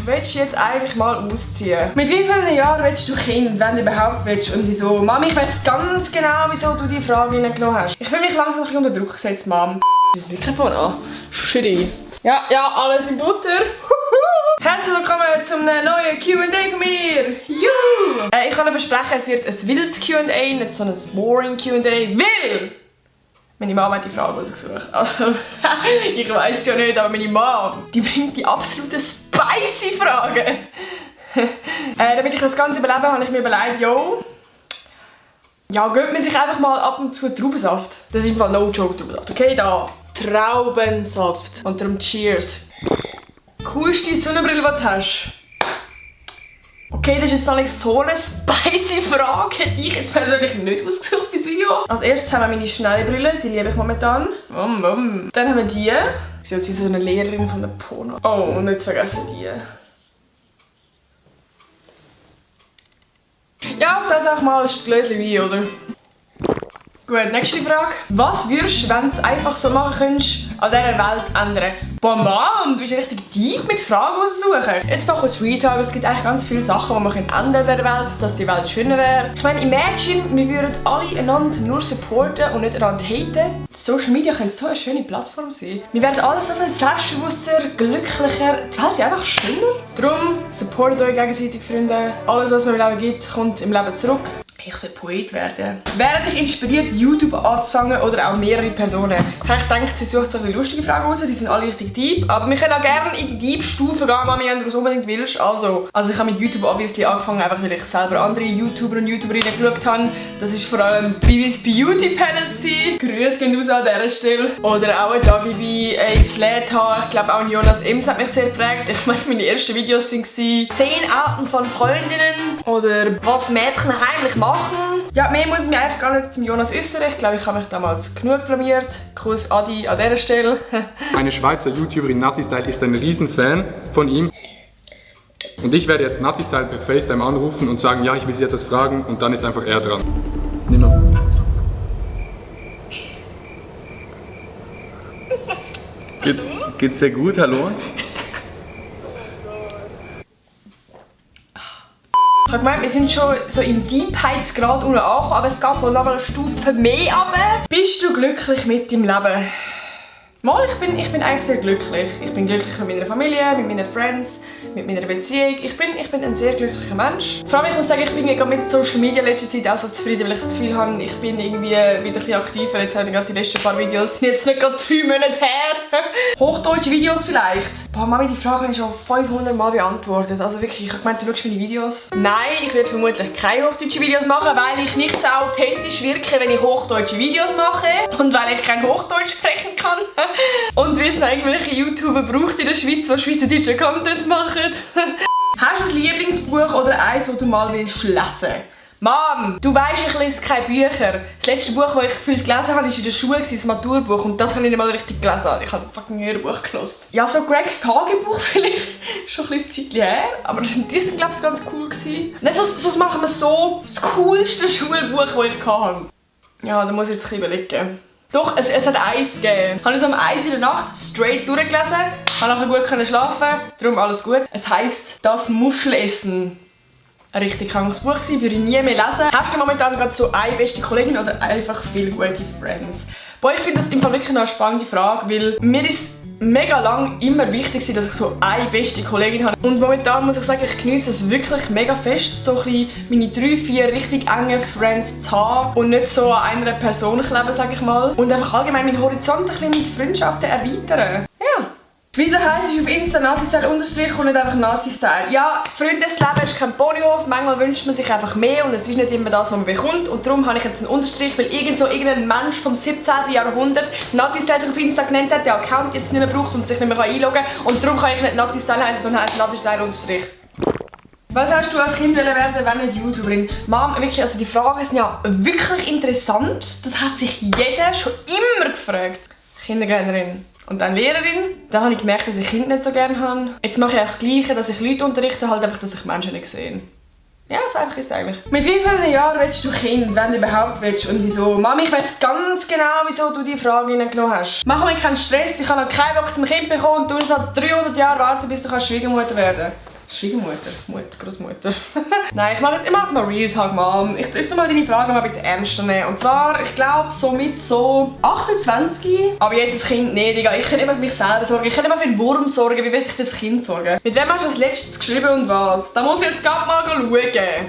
willst du jetzt eigentlich mal ausziehen? Mit wie vielen Jahren willst du Kind, wenn du überhaupt willst und wieso? Mami, ich weiss ganz genau, wieso du die Frage genommen hast. Ich fühle mich langsam ein bisschen unter Druck gesetzt, Mom. Das Mikrofon an. Shitty. Ja, alles in Butter. Herzlich willkommen zum neuen Q&A von mir. Juhu! Ich kann euch versprechen, es wird ein wildes Q&A, nicht so ein boring Q&A, weil meine Mama hat die Frage ausgesucht. Also, ich weiß ja nicht, aber meine Mama, die bringt die absolute spicy Fragen. Damit ich das Ganze überlebe, habe ich mir überlegt, ja, gönnt man sich einfach mal ab und zu Traubensaft. Das ist im Fall no joke Traubensaft. Okay, da. Traubensaft. Und darum Cheers. Coolste Sonnenbrille, die du hast? Okay, das ist jetzt nicht so eine spicy Frage. Hätte ich jetzt persönlich nicht ausgesucht fürs Video. Als erstes haben wir meine schnelle Brille, die liebe ich momentan. Dann haben wir die. Ich sehe jetzt wie so eine Lehrerin von der Porno. Oh, und nicht vergessen die. Ja, auf das auch mal ein Gläschen Wein, oder? Gut, nächste Frage. Was würdest du, wenn du es einfach so machen könntest, an dieser Welt ändern? Boah, Mann, du bist richtig deep mit Fragen aussuchen. Jetzt mal kurz Retalk. Es gibt eigentlich ganz viele Sachen, die man ändern kann an dieser Welt, dass die Welt schöner wäre. Ich meine, imagine, wir würden alle einander nur supporten und nicht einander haten. Social Media könnte so eine schöne Plattform sein. Wir werden alle so viel selbstbewusster, glücklicher. Die Welt wird einfach schöner. Darum, supportet euch gegenseitig, Freunde. Alles, was mir im Leben gibt, kommt im Leben zurück. Ich soll Poet werden. Wäre dich inspiriert, YouTube anzufangen oder auch mehrere Personen? Ich habe gedacht, sie sucht so ein lustige Fragen raus, die sind alle richtig deep. Aber wir können auch gerne in die Deep-Stufe gehen, Mami, wenn du es unbedingt willst. Also ich habe mit YouTube obviously angefangen, einfach weil ich selber andere YouTuber und YouTuberinnen geschaut habe. Das war vor allem Bibis Beauty Palace. Grüße gehen raus an dieser Stelle. Oder auch ein Dagi wie Xleta. Ich glaube auch ein Jonas Ems hat mich sehr geprägt. Ich meine, meine ersten Videos waren 10 Arten von Freundinnen. Oder was Mädchen heimlich machen. Ja, mehr muss ich mir eigentlich gar nicht zum Jonas äußern. Ich glaube, ich habe mich damals genug blamiert. Kuss Adi an dieser Stelle. Eine Schweizer YouTuberin Nattistyle ist ein Riesenfan von ihm. Und ich werde jetzt Nattistyle per FaceTime anrufen und sagen, ja, ich will sie etwas fragen und dann ist einfach er dran. Nimm noch. Geht's sehr gut, hallo? Ich habe gemeint, wir sind schon so im Deepheitsgrad unten angekommen, aber es geht wohl noch eine Stufe mehr runter. Bist du glücklich mit deinem Leben? Mal, ich bin eigentlich sehr glücklich. Ich bin glücklich mit meiner Familie, mit meinen Friends, mit meiner Beziehung. Ich bin ein sehr glücklicher Mensch. Vor allem, ich muss sagen, ich bin gerade mit Social Media in letzter Zeit auch so zufrieden, weil ich das Gefühl habe, ich bin irgendwie wieder ein bisschen aktiver. Jetzt habe ich gerade die letzten paar Videos, sind jetzt nicht gerade 3 Monate her. Hochdeutsche Videos vielleicht? Boah, Mami, die Frage habe ich schon 500 Mal beantwortet. Also wirklich, ich habe gemeint, du schaust meine Videos. Nein, ich werde vermutlich keine hochdeutsche Videos machen, weil ich nicht so authentisch wirke, wenn ich hochdeutsche Videos mache. Und weil ich kein Hochdeutsch sprechen kann. Und wie es noch irgendwelche YouTuber braucht in der Schweiz, die schweizerdeutschen Content machen. Hast du ein Lieblingsbuch oder eins, das du mal willst lesen? Mom, du weisst, ich lese keine Bücher. Das letzte Buch, das ich gefühlt gelesen habe, war in der Schule, das Maturbuch. Und das habe ich nicht mal richtig gelesen. Ich habe ein fucking Hörbuch gelesen. Ja, so Gregs Tagebuch vielleicht. Schon ein bisschen Zeit her. Aber die sind, glaube ich, ganz cool gewesen. Nicht so machen wir so das coolste Schulbuch, das ich hatte. Ja, da muss ich jetzt ein bisschen überlegen. Doch, es hat eins gegeben. Ich habe so um 1 in der Nacht straight durchgelesen. Habe nachher gut schlafen. Darum alles gut. Es heisst «Das Muschelessen». Ein richtig krankes Buch gewesen, würde ich nie mehr lesen. Hast du momentan gerade so eine beste Kollegin oder einfach viele gute Friends? Boah, ich finde das im Fall wirklich noch eine spannende Frage, weil mir ist mega lang immer wichtig war, dass ich so eine beste Kollegin habe. Und momentan muss ich sagen, ich genieße es wirklich mega fest, so ein bisschen meine 3, 4 richtig engen Friends zu haben und nicht so an einer Person kleben, sage ich mal. Und einfach allgemein meinen Horizont ein bisschen mit Freundschaften erweitern. Ja. Wieso heisst es auf Insta Nattistyle unterstrich und nicht einfach Nattistyle? Ja, Freunde, das Leben ist kein Ponyhof. Manchmal wünscht man sich einfach mehr und es ist nicht immer das, was man bekommt. Und darum habe ich jetzt einen Unterstrich, weil irgendein Mensch vom 17. Jahrhundert Nattistyle sich auf Insta genannt hat, den Account jetzt nicht mehr braucht und sich nicht mehr einloggen kann. Und darum kann ich nicht Nattistyle heißen, sondern heißt Nattistyle unterstrich. Was hast du als Kind werden, wenn nicht YouTuberin? Mom, wirklich, also die Fragen sind ja wirklich interessant. Das hat sich jeder schon immer gefragt. Kindergärtnerin. Und dann Lehrerin. Dann habe ich gemerkt, dass ich Kinder nicht so gerne habe. Jetzt mache ich auch das Gleiche, dass ich Leute unterrichte, halt einfach, dass ich Menschen nicht sehe. Ja, so einfach ist es eigentlich. Mit wie vielen Jahren willst du Kind, wenn du überhaupt willst und wieso? Mami, ich weiss ganz genau, wieso du die Frage genommen hast. Mach mir keinen Stress, ich habe noch keinen Bock zum Kind bekommen und du musst noch 300 Jahre warten, bis du Schwiegermutter werden kannst. Schwiegermutter, Großmutter. Nein, ich mache jetzt mal Real Talk, Mom. Ich tu mal deine Fragen mal ein bisschen ernster nehmen. Und zwar, ich glaube, so mit so 28. Aber jetzt das Kind nicht, Digga. Ich kann immer für mich selber sorgen. Ich kann immer für den Wurm sorgen. Wie will ich für das Kind sorgen? Mit wem hast du das letztes geschrieben und was? Da muss ich jetzt gerade mal schauen.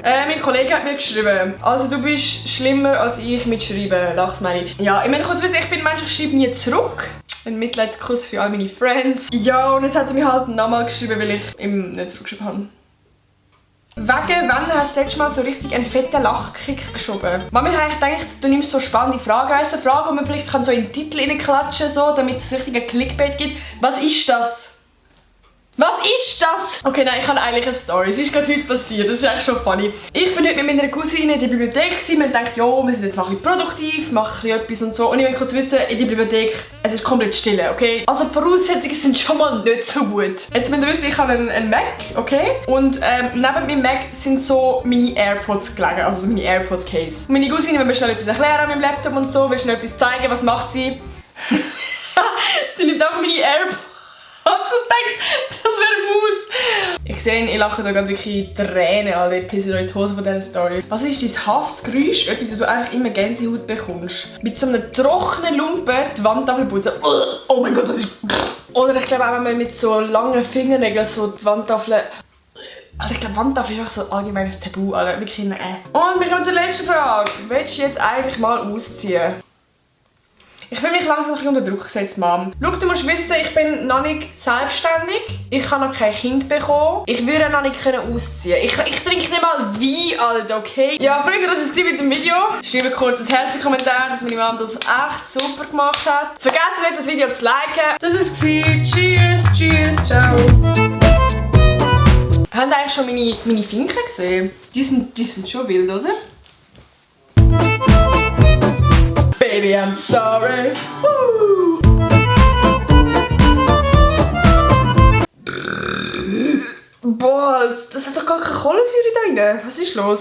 Mein Kollege hat mir geschrieben. Also du bist schlimmer als ich mit Schreiben, lacht meine. Ja, ich möchte kurz wissen, ich bin ein Mensch, ich schreibe nie zurück. Ein Mitleidskuss für all meine Friends. Ja, und jetzt hat er mir halt nochmal geschrieben, weil ich ihm nicht zurückgeschrieben habe. Wegen wann hast du das letzte Mal so richtig einen fetten Lachkick geschoben? Mama, ich eigentlich gedacht, du nimmst so spannende Fragen. Also Fragen, die man vielleicht so in den Titel reinklatschen kann, damit es richtig ein Clickbait gibt. Was ist das? Was ist das? Okay, nein, ich habe eigentlich eine Story. Es ist gerade heute passiert. Das ist eigentlich schon funny. Ich bin heute mit meiner Cousine in der Bibliothek gewesen. Wir dachten, ja, wir sind jetzt mal ein bisschen produktiv, machen etwas und so. Und ich will kurz wissen, in der Bibliothek, es ist komplett still, okay? Also die Voraussetzungen sind schon mal nicht so gut. Jetzt müsst ihr wissen, ich habe einen Mac, okay? Und neben meinem Mac sind so meine AirPods gelegen, also so meine AirPod-Case. Meine Cousine will mir schnell etwas erklären an meinem Laptop und so, will schnell etwas zeigen. Was macht sie? Sie nimmt auch meine AirPods und denkt, das wäre eine Maus. Ich sehe, ich lache da gerade wirklich Tränen, alle pissen in die Hose von dieser Story. Was ist dein Hassgeräusch? Etwas, wo du einfach immer Gänsehaut bekommst. Mit so einem trockenen Lumpen die Wandtafel putzen. Oh mein Gott, das ist... Oder ich glaube auch, wenn man mit so langen Fingernägeln so die Wandtafel... Also ich glaube, Wandtafel ist auch so ein allgemeines Tabu, Alter. Wirklich Und wir kommen zur letzten Frage. Willst du jetzt eigentlich mal ausziehen? Ich fühle mich langsam ein bisschen unter Druck gesetzt, Mom. Schau, du musst wissen, ich bin noch nicht selbstständig. Ich habe noch kein Kind bekommen. Ich würde noch nicht ausziehen. Ich trinke nicht mal Wein, Alter, okay? Ja, Freunde, das war es mit dem Video. Schreibt kurz ein Herz-Kommentar, dass meine Mom das echt super gemacht hat. Vergesst nicht, das Video zu liken. Das war es. Cheers, cheers, ciao. Habt ihr eigentlich schon meine Finken gesehen? Die sind schon wild, oder? Baby, I'm sorry. Woo! Boah, das hat doch gar keine Kohlensäure da drin. Was ist los?